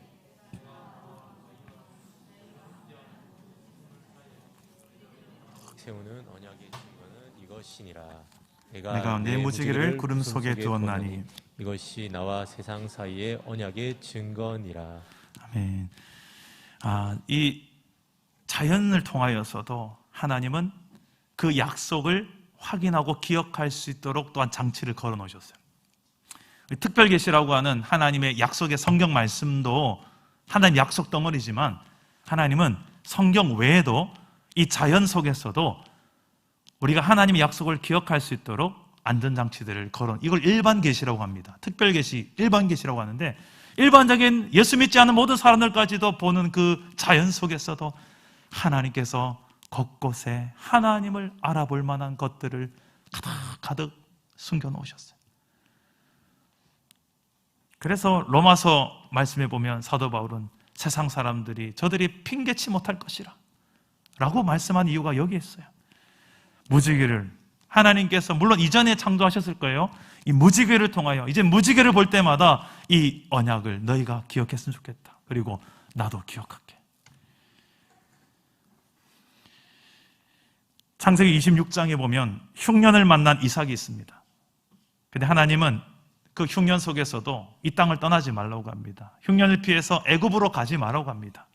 세우는 언약의 증거는 이것이니라. 내가 내 무지개를 구름 속에 두었나니 이것이 나와 세상 사이의 언약의 증거니라. 아멘. 이 자연을 통하여서도 하나님은 그 약속을 확인하고 기억할 수 있도록 또한 장치를 걸어 놓으셨어요. 특별 계시라고 하는 하나님의 약속의 성경 말씀도 하나님 약속 덩어리지만, 하나님은 성경 외에도 이 자연 속에서도 우리가 하나님의 약속을 기억할 수 있도록 안전장치들을 걸어, 이걸 일반 계시라고 합니다. 특별 계시, 일반 계시라고 하는데, 일반적인 예수 믿지 않는 모든 사람들까지도 보는 그 자연 속에서도 하나님께서 곳곳에 하나님을 알아볼 만한 것들을 가득 숨겨 놓으셨어요. 그래서 로마서 말씀해 보면 사도 바울은 세상 사람들이 저들이 핑계치 못할 것이라 라고 말씀한 이유가 여기에 있어요. 무지개를 하나님께서 물론 이전에 창조하셨을 거예요. 이 무지개를 통하여 이제 무지개를 볼 때마다 이 언약을 너희가 기억했으면 좋겠다. 그리고 나도 기억할게. 창세기 26장에 보면 흉년을 만난 이삭이 있습니다. 근데 하나님은 그 흉년 속에서도 이 땅을 떠나지 말라고 합니다. 흉년을 피해서 애굽으로 가지 말라고 합니다.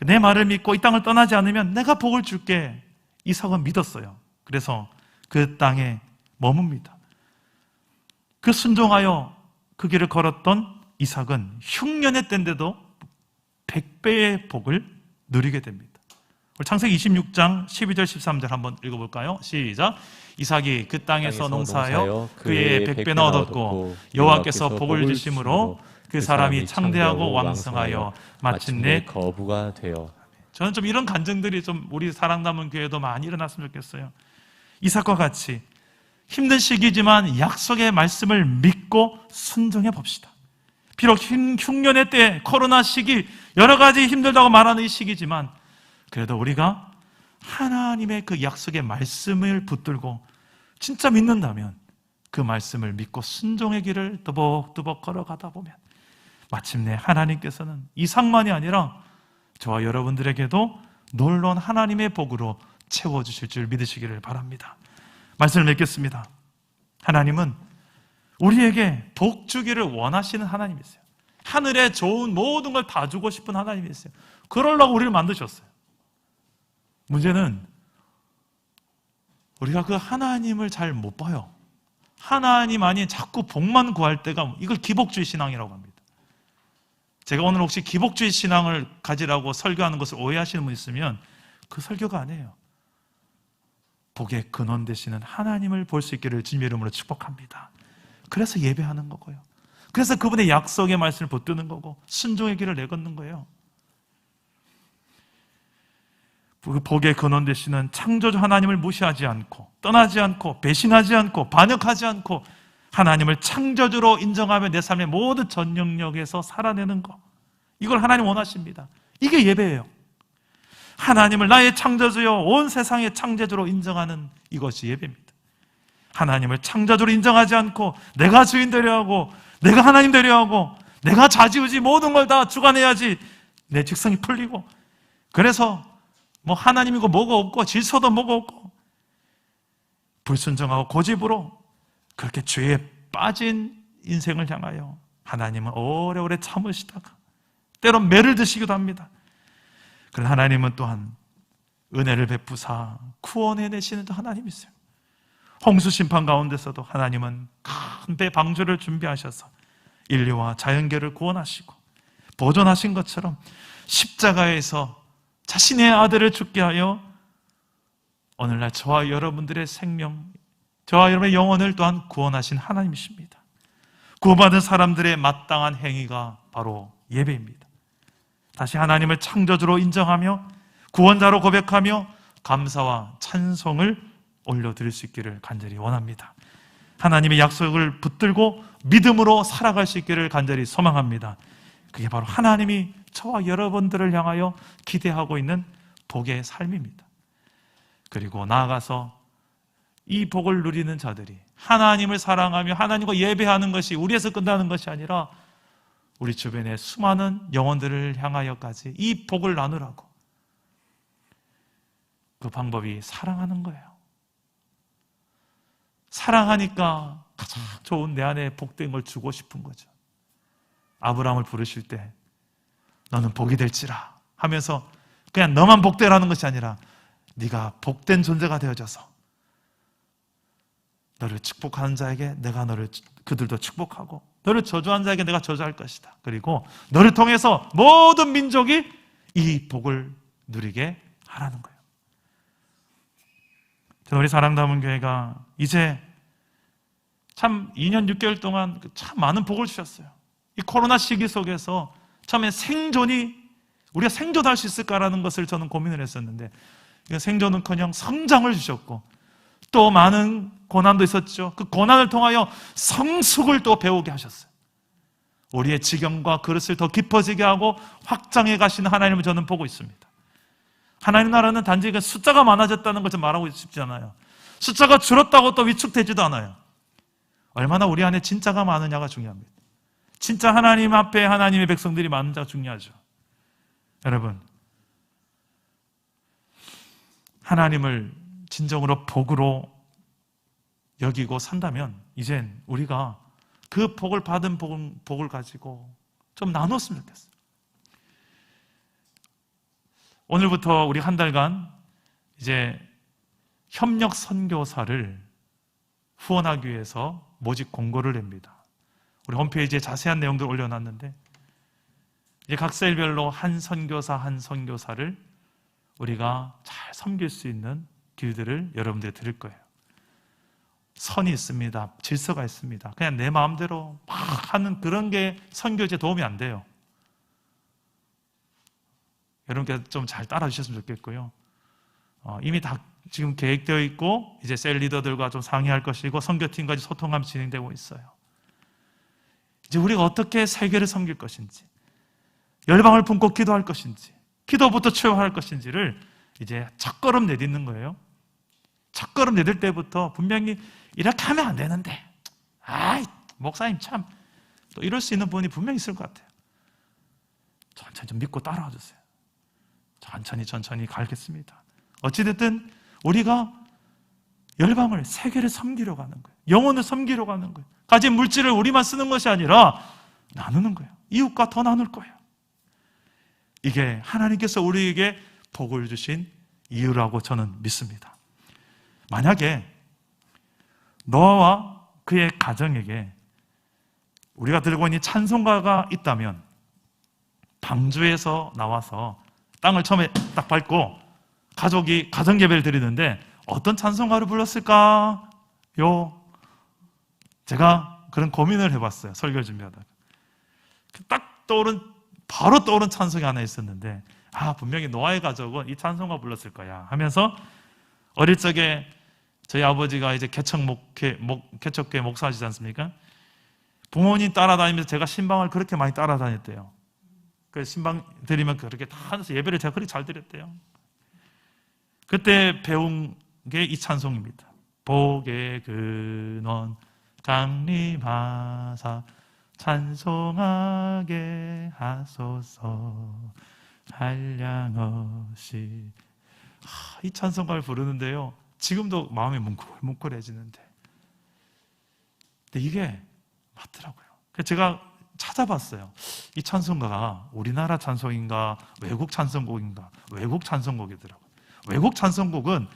내 말을 믿고 이 땅을 떠나지 않으면 내가 복을 줄게. 이삭은 믿었어요. 그래서 그 땅에 머뭅니다. 그 순종하여 그 길을 걸었던 이삭은 흉년의 때인데도 100배의 복을 누리게 됩니다. 창세기 26장 12절 13절 한번 읽어볼까요? 시작. 이삭이 그 땅에서 농사하여 그의 100배나 얻었고 여호와께서 복을 주심으로 그 사람이 창대하고 왕성하여 마침내 거부가 되어. 저는 좀 이런 간증들이 좀 우리 사랑남은 교회도 많이 일어났으면 좋겠어요. 이삭과 같이 힘든 시기지만 약속의 말씀을 믿고 순종해 봅시다. 비록 흉년의 때, 코로나 시기, 여러 가지 힘들다고 말하는 이 시기지만 그래도 우리가 하나님의 그 약속의 말씀을 붙들고 진짜 믿는다면 그 말씀을 믿고 순종의 길을 뜨벅뜨벅 걸어가다 보면 마침내 하나님께서는 이삭만이 아니라 저와 여러분들에게도 놀라운 하나님의 복으로 채워주실 줄 믿으시기를 바랍니다. 말씀을 맺겠습니다. 하나님은 우리에게 복 주기를 원하시는 하나님이세요. 하늘에 좋은 모든 걸 다 주고 싶은 하나님이세요. 그러려고 우리를 만드셨어요. 문제는 우리가 그 하나님을 잘 못 봐요. 하나님 아닌 자꾸 복만 구할 때가, 이걸 기복주의 신앙이라고 합니다. 제가 오늘 혹시 기복주의 신앙을 가지라고 설교하는 것을 오해하시는 분 있으면 그 설교가 아니에요. 복의 근원 되시는 하나님을 볼 수 있기를 주님의 이름으로 축복합니다. 그래서 예배하는 거고요. 그래서 그분의 약속의 말씀을 붙드는 거고 순종의 길을 내걷는 거예요. 그 복의 근원 되시는 창조주 하나님을 무시하지 않고 떠나지 않고 배신하지 않고 반역하지 않고 하나님을 창조주로 인정하며 내 삶의 모든 전 영역에서 살아내는 것, 이걸 하나님 원하십니다. 이게 예배예요. 하나님을 나의 창조주요 온 세상의 창조주로 인정하는 이것이 예배입니다. 하나님을 창조주로 인정하지 않고 내가 주인 되려 하고 내가 하나님 되려 하고 내가 좌지우지 모든 걸 다 주관해야지 내 직성이 풀리고, 그래서 뭐 하나님이고 뭐가 없고 질서도 뭐가 없고 불순종하고 고집으로 그렇게 죄에 빠진 인생을 향하여 하나님은 오래오래 참으시다가 때론 매를 드시기도 합니다. 그러나 하나님은 또한 은혜를 베푸사 구원해내시는 하나님이세요. 홍수 심판 가운데서도 하나님은 큰 배 방주를 준비하셔서 인류와 자연계를 구원하시고 보존하신 것처럼 십자가에서 자신의 아들을 죽게 하여 오늘날 저와 여러분들의 생명, 저와 여러분의 영혼을 또한 구원하신 하나님이십니다. 구원받은 사람들의 마땅한 행위가 바로 예배입니다. 다시 하나님을 창조주로 인정하며 구원자로 고백하며 감사와 찬송을 올려드릴 수 있기를 간절히 원합니다. 하나님의 약속을 붙들고 믿음으로 살아갈 수 있기를 간절히 소망합니다. 그게 바로 하나님이 저와 여러분들을 향하여 기대하고 있는 복의 삶입니다. 그리고 나아가서 이 복을 누리는 자들이 하나님을 사랑하며 하나님과 예배하는 것이 우리에서 끝나는 것이 아니라 우리 주변의 수많은 영혼들을 향하여까지 이 복을 나누라고, 그 방법이 사랑하는 거예요. 사랑하니까 가장 좋은 내 안에 복된 걸 주고 싶은 거죠. 아브라함을 부르실 때 너는 복이 될지라 하면서 그냥 너만 복되라는 것이 아니라 네가 복된 존재가 되어져서 너를 축복하는 자에게 내가 그들도 축복하고 너를 저주한 자에게 내가 저주할 것이다. 그리고 너를 통해서 모든 민족이 이 복을 누리게 하라는 거예요. 저는 우리 사랑담은 교회가 이제 참 2년 6개월 동안 참 많은 복을 주셨어요. 이 코로나 시기 속에서 처음에 우리가 생존할 수 있을까라는 것을 저는 고민을 했었는데, 생존은커녕 성장을 주셨고 또 많은 고난도 있었죠. 그 고난을 통하여 성숙을 또 배우게 하셨어요. 우리의 지경과 그릇을 더 깊어지게 하고 확장해 가시는 하나님을 저는 보고 있습니다. 하나님 나라는 단지 숫자가 많아졌다는 것을 말하고 싶지 않아요. 숫자가 줄었다고 또 위축되지도 않아요. 얼마나 우리 안에 진짜가 많으냐가 중요합니다. 진짜 하나님 앞에 하나님의 백성들이 많은 자가 중요하죠. 여러분, 하나님을 진정으로 복으로 여기고 산다면 이젠 우리가 그 복을 받은 복을 가지고 좀 나눴으면 좋겠어요. 오늘부터 우리 한 달간 이제 협력 선교사를 후원하기 위해서 모집 공고를 냅니다. 우리 홈페이지에 자세한 내용들을 올려놨는데, 이제 각 셀별로 한 선교사를 우리가 잘 섬길 수 있는 길들을 여러분들이 드릴 거예요. 선이 있습니다. 질서가 있습니다. 그냥 내 마음대로 막 하는 그런 게 선교지에 도움이 안 돼요. 여러분께 좀 잘 따라 주셨으면 좋겠고요. 이미 다 지금 계획되어 있고 이제 셀 리더들과 좀 상의할 것이고 선교팀까지 소통하면서 진행되고 있어요. 이제 우리가 어떻게 세계를 섬길 것인지, 열방을 품고 기도할 것인지, 기도부터 최후할 것인지를 이제 첫걸음 내딛는 거예요. 첫걸음 내딜 때부터 분명히 이렇게 하면 안 되는데, 목사님 참 또 이럴 수 있는 분이 분명히 있을 것 같아요. 천천히 좀 믿고 따라와 주세요. 천천히 가겠습니다. 어찌됐든 우리가 열방을, 세계를 섬기려 가는 거예요. 영혼을 섬기려 가는 거예요. 가진 물질을 우리만 쓰는 것이 아니라 나누는 거예요. 이웃과 더 나눌 거예요. 이게 하나님께서 우리에게 복을 주신 이유라고 저는 믿습니다. 만약에 노아와 그의 가정에게 우리가 들고 있는 찬송가가 있다면, 방주에서 나와서 땅을 처음에 딱 밟고 가족이 가정 예배를 드리는데 어떤 찬송가를 불렀을까요? 제가 그런 고민을 해봤어요. 설교 준비하다가. 바로 떠오른 찬송이 하나 있었는데, 분명히 노아의 가족은 이 찬송가 불렀을 거야 하면서, 어릴 적에 저희 아버지가 이제 개척교회 목사하시지 않습니까? 부모님 따라다니면서 제가 신방을 그렇게 많이 따라다녔대요. 그 신방 드리면 그렇게 다 하면서 예배를 제가 그렇게 잘 드렸대요. 그때 배운 게 이 찬송입니다. 복의 근원 강림하사 찬송하게 하소서 한량없이. 이 찬송가를 부르는데요, 지금도 마음이 뭉클뭉클해지는데, 근데 이게 맞더라고요. 그래서 제가 찾아봤어요. 이 찬송가가 우리나라 찬송인가 외국 찬송곡인가. 외국 찬송곡이더라고요. 외국 찬송곡은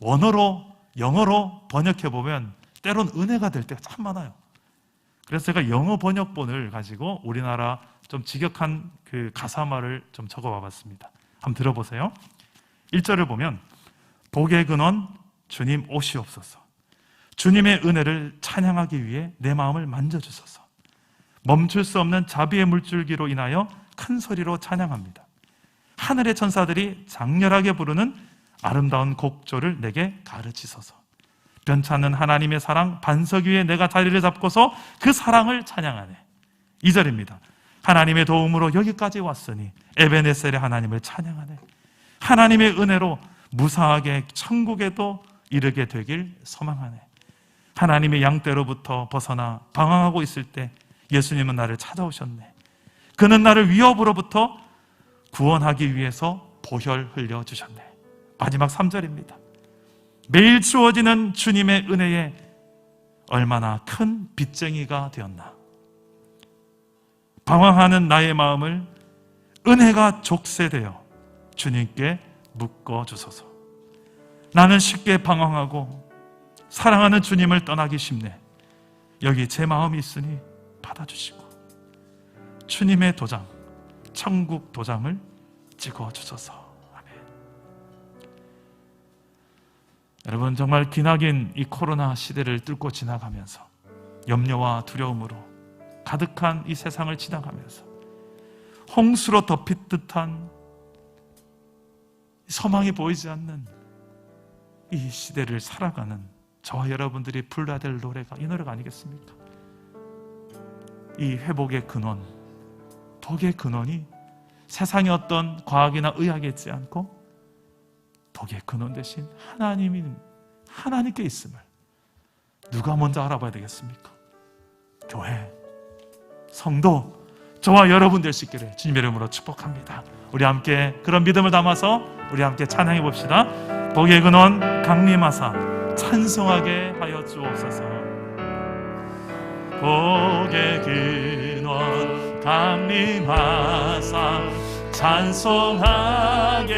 원어로, 영어로 번역해보면 때론 은혜가 될 때가 참 많아요. 그래서 제가 영어 번역본을 가지고 우리나라 좀 직역한 그 가사말을 좀 적어와 봤습니다. 한번 들어보세요. 1절을 보면, 복의 근원 주님 오시옵소서. 주님의 은혜를 찬양하기 위해 내 마음을 만져주소서. 멈출 수 없는 자비의 물줄기로 인하여 큰 소리로 찬양합니다. 하늘의 천사들이 장렬하게 부르는 아름다운 곡조를 내게 가르치소서. 변찮는 하나님의 사랑 반석 위에 내가 자리를 잡고서 그 사랑을 찬양하네. 2절입니다. 하나님의 도움으로 여기까지 왔으니 에베네셀의 하나님을 찬양하네. 하나님의 은혜로 무사하게 천국에도 이르게 되길 소망하네. 하나님의 양떼로부터 벗어나 방황하고 있을 때 예수님은 나를 찾아오셨네. 그는 나를 위협으로부터 구원하기 위해서 보혈 흘려주셨네. 마지막 3절입니다. 매일 주어지는 주님의 은혜에 얼마나 큰 빚쟁이가 되었나. 방황하는 나의 마음을 은혜가 족쇄되어 주님께 묶어주소서. 나는 쉽게 방황하고 사랑하는 주님을 떠나기 쉽네. 여기 제 마음이 있으니 받아주시고 주님의 도장, 천국 도장을 찍어주소서. 아멘. 여러분, 정말 기나긴 이 코로나 시대를 뚫고 지나가면서 염려와 두려움으로 가득한 이 세상을 지나가면서 홍수로 덮인 듯한 소망이 보이지 않는 이 시대를 살아가는 저와 여러분들이 불러야 될 노래가 이 노래가 아니겠습니까? 이 회복의 근원, 복의 근원이 세상의 어떤 과학이나 의학에 있지 않고 복의 근원 대신 하나님께 있음을 누가 먼저 알아봐야 되겠습니까? 교회, 성도, 저와 여러분 될 수 있기를 주님의 이름으로 축복합니다. 우리 함께 그런 믿음을 담아서 우리 함께 찬양해 봅시다. 복의 근원 강림하사 찬송하게 하여 주옵소서. 복의 근원 강림하사 찬송하게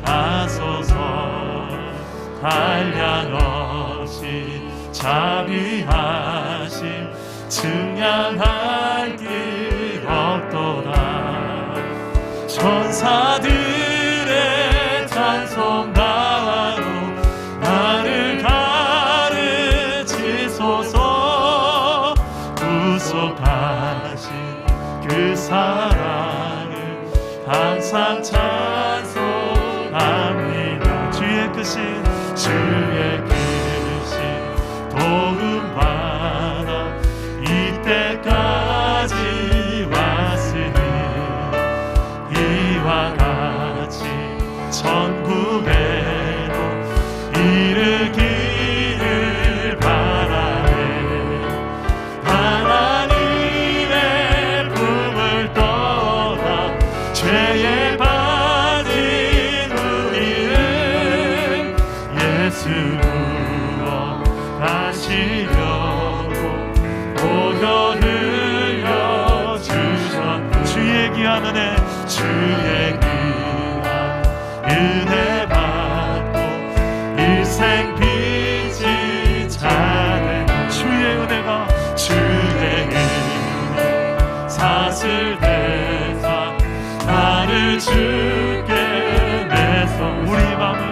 하소서. 한량없이 자비하심 증량할 길 없도다. 천사들의 찬송가로 나를 가르치소서. 구속하신 그 사랑을 항상 찬송합니다. 주의 크신 도움받아 이때까지 왔으니 이와 같이 천국에도 이르기를 바라네. 하나님의 품을 떠나 죄에 빠진 우리를 예수 구원하시려고 보혈 흘려주셨네. 주의 귀한 은혜, 주의 귀한 은혜 받고 일생 빚이 차네. 주의 은혜가 사슬대사 나를 주께 내서 우리 마음은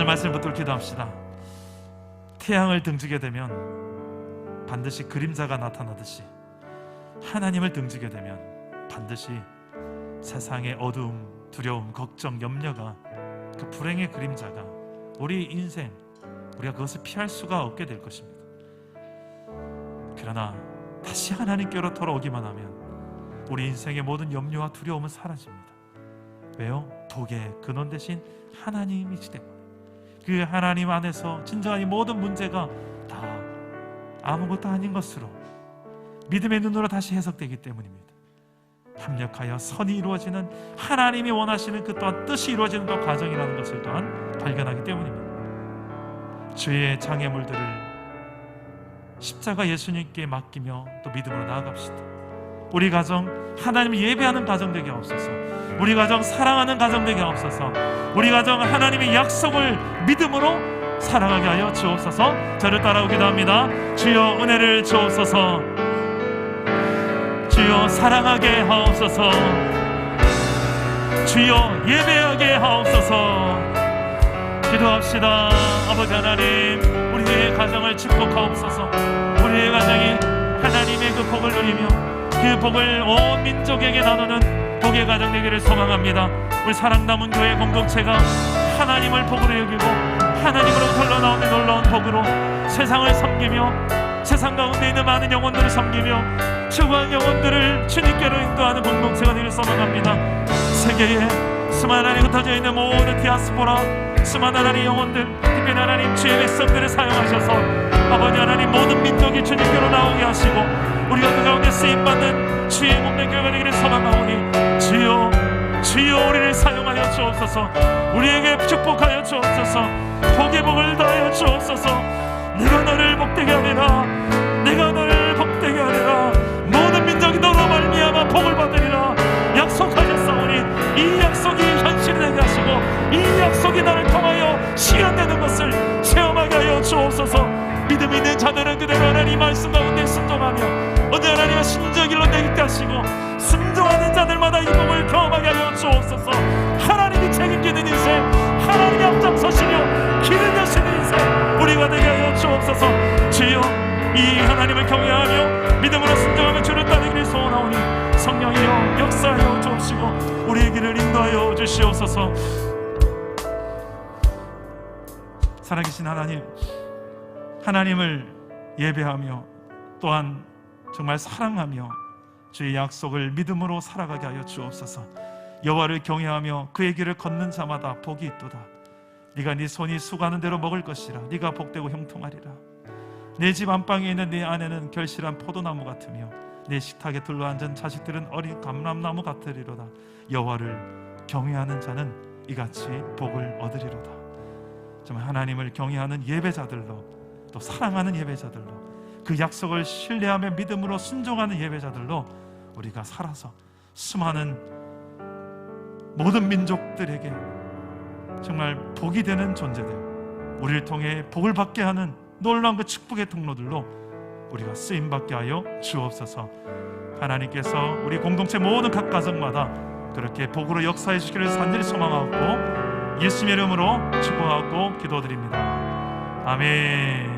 오늘 말씀 붙들고 기도합시다. 태양을 등지게 되면 반드시 그림자가 나타나듯이 하나님을 등지게 되면 반드시 세상의 어두움, 두려움, 걱정, 염려가 그 불행의 그림자가 우리 인생, 우리가 그것을 피할 수가 없게 될 것입니다. 그러나 다시 하나님께로 돌아오기만 하면 우리 인생의 모든 염려와 두려움은 사라집니다. 왜요? 복의 근원 되신 하나님이시기 때문에. 그 하나님 안에서 진정한 이 모든 문제가 다 아무것도 아닌 것으로 믿음의 눈으로 다시 해석되기 때문입니다. 합력하여 선이 이루어지는 하나님이 원하시는 그 또한 뜻이 이루어지는 또 과정이라는 것을 또한 발견하기 때문입니다. 주의 장애물들을 십자가 예수님께 맡기며 또 믿음으로 나아갑시다. 우리 가정 하나님을 예배하는 가정 되게 하옵소서. 우리 가정 사랑하는 가정 되게 하옵소서. 우리 가정 하나님의 약속을 믿음으로 살아가게 하여 주옵소서. 저를 따라오기도 합니다. 주여 은혜를 주옵소서. 주여 사랑하게 하옵소서. 주여 예배하게 하옵소서. 기도합시다. 아버지 하나님, 우리의 가정을 축복하옵소서. 우리의 가정이 하나님의 그 복을 누리며 그 복을 온 민족에게 나누는 복의 가정 되기를 소망합니다. 우리 사랑남은 교회 공동체가 하나님을 복으로 여기고 하나님으로부터 흘러나오는 놀라운 복으로 세상을 섬기며 세상 가운데 있는 많은 영혼들을 섬기며 추구한 영혼들을 주님께로 인도하는 공동체가 되기를 소망합니다. 세계에 수많은 하나님 흩어져 있는 모든 디아스포라, 수많은 하나님 영혼들, 특별히 하나님 주의 백성들을 사용하셔서 아버지 하나님 모든 민족이 주님께로 나오게 하시고 우리가 그 가운데 쓰임받는 주의 몸된 교회가 되기를 소망하오니 주여 주여 우리를 사용하여 주옵소서. 우리에게 축복하여 주옵소서. 복의 복을 더하여 주옵소서. 내가 너를 복되게 하리라. 내가 너를 복되게 하리라. 모든 민족이 너로 말미암아 복을 받으리라 약속하셨사오니 이 약속이 현실이 되게 하시고 이 약속이 나를 통하여 실현되는 것을 체험하게 하여 주옵소서. 믿음 있는 자들은 그대로 하나님 말씀 가운데 순종하며 언제 하나님의 신적 일로 내게 하시고 순종하는 자들마다 이 복을 경험하게 하여 주옵소서. 하나님이 책임지는 인생, 하나님이 앞장서시며 길을 여시는 인생 우리가 되게 하여 주옵소서. 주여 이 하나님을 경외하며 믿음으로 순종하며 주를 따르기를 소원하오니 성령이여 역사하여 주옵시고 우리의 길을 인도하여 주시옵소서. 살아계신 하나님, 하나님을 예배하며 또한 정말 사랑하며 주의 약속을 믿음으로 살아가게 하여 주옵소서. 여호와를 경외하며 그의 길을 걷는 자마다 복이 있도다. 네가 네 손이 수고하는 대로 먹을 것이라. 네가 복되고 형통하리라. 내 집 안방에 있는 네 아내는 결실한 포도나무 같으며 내 식탁에 둘러앉은 자식들은 어린 감람나무 같으리로다. 여호와를 경외하는 자는 이같이 복을 얻으리로다. 정말 하나님을 경외하는 예배자들로 또 사랑하는 예배자들로 그 약속을 신뢰하며 믿음으로 순종하는 예배자들로 우리가 살아서 수많은 모든 민족들에게 정말 복이 되는 존재들, 우리를 통해 복을 받게 하는 놀라운 그 축복의 통로들로 우리가 쓰임받게 하여 주옵소서. 하나님께서 우리 공동체 모든 각 가정마다 그렇게 복으로 역사해 주시기를 간절히 소망하고 예수님의 이름으로 축복하고 기도드립니다. 아멘.